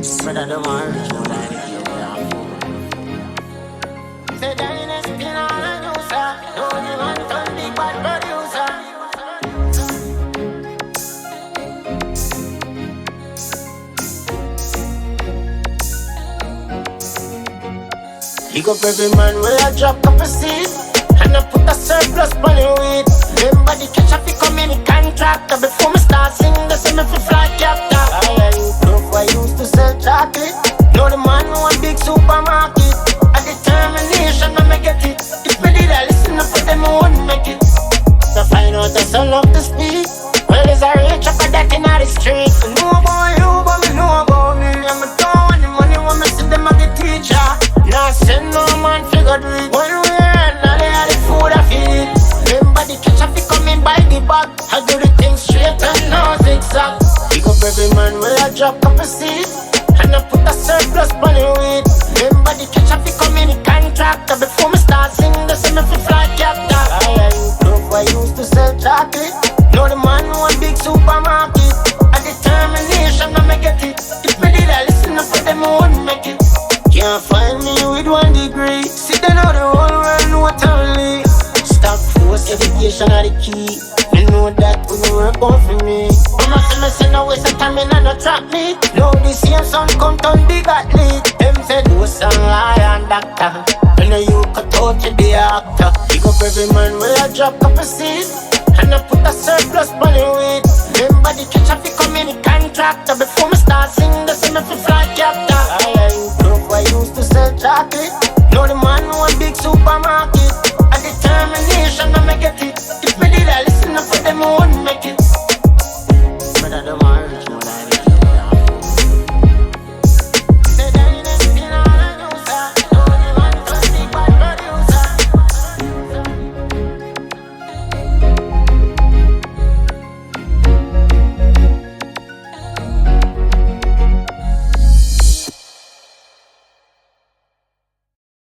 Spread out the world, you know that it give me a fool. Say dynasty on a new sir. No, you want to big bad producer. Pick up every man where I drop up a seed. And I put a surplus on the weed. Remember the catch up, become any contractor. Before me start singing, they say me fi fly captor. I improve, I used to sell chocolate. Now the man who a big supermarket. A determination, I me get it. If me did I listen up for them, I wouldn't make it. To find out I so love to speak. Well, there's a rich up that in the street. I know about you, but me know about me. I'm a town and the money when me see them as the teacher. Now send no man figure do it. One way and now they are the food I feed. Remember the catch up, coming by the bag. I do the things straight and no zigzag. Pick up every man where I drop up a seed. And I put a surplus on the weed. Remember the catch up, coming the contractor. Before me start singing, they say me fi fly captor. I improve, I used to sell chocolate. Now the man who a big supermarket. A determination, I me get it. If me did I listen up for them, I wouldn't make it. Can't find me with 1 degree. See they know the whole world know what I'm like. Stop force, education are the key. You know that we work on for me. Mama say me say no waste of time and no trap me. Now the same son come down big athlete. Them say do some lie and doctor. You know you cut out to the actor. Pick up every man where I drop up a seed. And I put a surplus on the